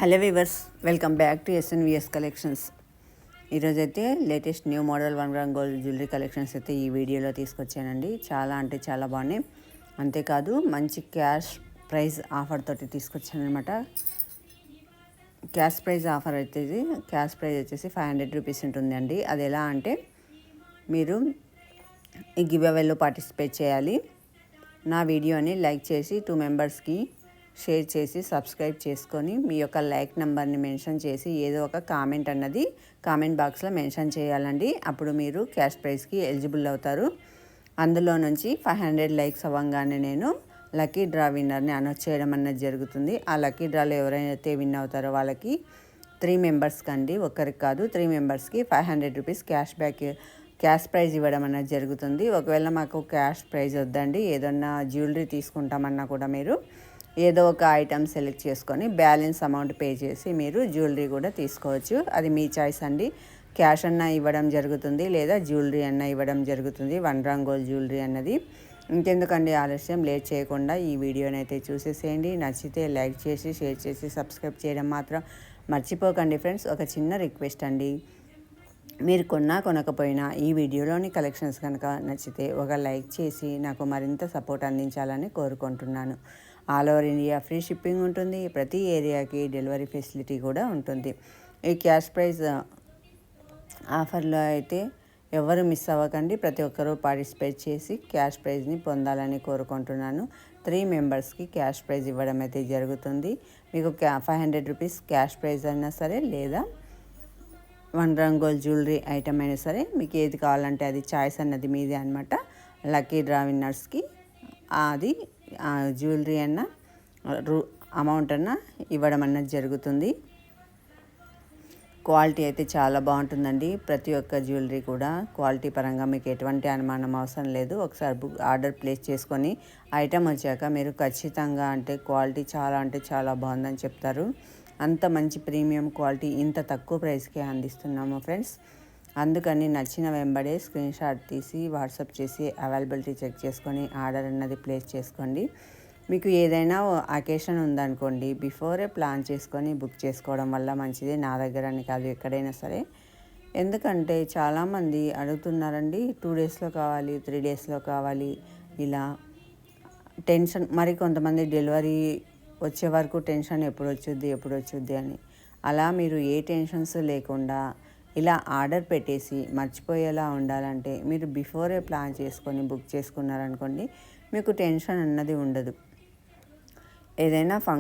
Hello viewers, welcome back to SNVS collections. ఈరోజైతే latest new model 1 gram gold jewellery collections అయితే ఈ వీడియోలో తీసుకొచ్చానండి. చాలా అంటే చాలా బాగున్నాయి. అంతేకాదు మంచి క్యాష్ ప్రైజ్ ఆఫర్ తోటి తీసుకొచ్చాను అనమాట. క్యాష్ ప్రైజ్ ఆఫర్ అయితే క్యాష్ ప్రైజ్ వచ్చేసి 500 రూపీస్ ఉంటుందండి. అది ఎలా అంటే మీరు ఈ గివ్ అవేలో పార్టిసిపేట్ చేయాలి. నా వీడియోని లైక్ చేసి 2 మెంబర్స్కి షేర్ చేసి సబ్స్క్రైబ్ చేసుకొని మీ యొక్క లైక్ నెంబర్ని మెన్షన్ చేసి ఏదో ఒక కామెంట్ అన్నది కామెంట్ బాక్స్లో మెన్షన్ చేయాలండి. అప్పుడు మీరు క్యాష్ ప్రైజ్కి ఎలిజిబుల్ అవుతారు. అందులో నుంచి 500 లైక్స్ అవ్వగానే నేను లక్కీ డ్రా విన్నర్ని అనౌన్స్ చేయడం అన్నది జరుగుతుంది. ఆ లక్కీ డ్రాలో ఎవరైతే విన్ అవుతారో వాళ్ళకి 3 మెంబర్స్కి అండి, ఒక్కరికి కాదు 3 మెంబర్స్కి 500 రూపీస్ క్యాష్ ప్రైజ్ ఇవ్వడం అనేది జరుగుతుంది. ఒకవేళ మాకు క్యాష్ ప్రైజ్ వద్దండి, ఏదన్నా జ్యువెలరీ తీసుకుంటామన్నా కూడా మీరు ఏదో ఒక ఐటమ్ సెలెక్ట్ చేసుకొని బ్యాలెన్స్ అమౌంట్ పే చేసి మీరు జ్యువెలరీ కూడా తీసుకోవచ్చు. అది మీ చాయిస్ అండి. క్యాష్ అన్నా ఇవ్వడం జరుగుతుంది, లేదా జ్యువెలరీ అన్నా ఇవ్వడం జరుగుతుంది. 1 గ్రామ్ గోల్డ్ జ్యువెలరీ అన్నది. ఇంకెందుకండి ఆలస్యం, లేట్ చేయకుండా ఈ వీడియోని అయితే చూసేసేయండి. నచ్చితే లైక్ చేసి షేర్ చేసి సబ్స్క్రైబ్ చేయడం మాత్రం మర్చిపోకండి ఫ్రెండ్స్. ఒక చిన్న రిక్వెస్ట్ అండి, మీరు కొనకపోయినా ఈ వీడియోలోని కలెక్షన్స్ కనుక నచ్చితే ఒక లైక్ చేసి నాకు మరింత సపోర్ట్ అందించాలని కోరుకుంటున్నాను. All over India free shipping ఉంటుంది. ప్రతి ఏరియాకి డెలివరీ ఫెసిలిటీ కూడా ఉంటుంది. ఈ క్యాష్ ప్రైజ్ ఆఫర్లో అయితే ఎవరు మిస్ అవ్వకండి. ప్రతి ఒక్కరూ పార్టిసిపేట్ చేసి క్యాష్ ప్రైజ్ని పొందాలని కోరుకుంటున్నాను. 3 మెంబర్స్కి క్యాష్ ప్రైజ్ ఇవ్వడం అయితే జరుగుతుంది. మీకు 500 రూపీస్ క్యాష్ ప్రైజ్ అయినా సరే, లేదా 1 గ్రామ్ గోల్డ్ జ్యువెలరీ ఐటమ్ అయినా సరే, మీకు ఏది కావాలంటే అది చాయిస్ అన్నది మీదే అనమాట. లక్కీ డ్రా విన్నర్స్కి అది జ్యువెలరీ అన్న అమౌంట్ అన్న ఇవ్వడం అన్నది జరుగుతుంది. క్వాలిటీ అయితే చాలా బాగుంటుందండి. ప్రతి ఒక్క జ్యువెలరీ కూడా క్వాలిటీ పరంగా మీకు ఎటువంటి అనుమానం అవసరం లేదు. ఒకసారి ఆర్డర్ ప్లేస్ చేసుకొని ఐటమ్ వచ్చాక మీరు ఖచ్చితంగా క్వాలిటీ చాలా బాగుందని చెప్తారు. అంత మంచి ప్రీమియం క్వాలిటీ ఇంత తక్కువ ప్రైస్కే అందిస్తున్నాము ఫ్రెండ్స్. అందుకని నచ్చిన వెంబడే స్క్రీన్ షాట్ తీసి వాట్సాప్ చేసి అవైలబిలిటీ చెక్ చేసుకొని ఆర్డర్ అన్నది ప్లేస్ చేసుకోండి. మీకు ఏదైనా అకేషన్ ఉందనుకోండి, బిఫోరే ప్లాన్ చేసుకొని బుక్ చేసుకోవడం వల్ల మంచిది. నా దగ్గర అని కాదు, ఎక్కడైనా సరే. ఎందుకంటే చాలామంది అడుగుతున్నారండి, 2 డేస్లో కావాలి, 3 డేస్లో కావాలి, ఇలా టెన్షన్. మరి కొంతమంది డెలివరీ వచ్చే వరకు టెన్షన్, ఎప్పుడు వచ్చుద్ది అని. అలా మీరు ఏ టెన్షన్స్ లేకుండా ఇలా ఆర్డర్ పెట్టేసి మర్చిపోయేలా ఉండాలంటే మీరు బిఫోరే ప్లాన్ చేసుకొని బుక్ చేసుకున్నారనుకోండి, మీకు టెన్షన్ అన్నది ఉండదు. ఏదైనా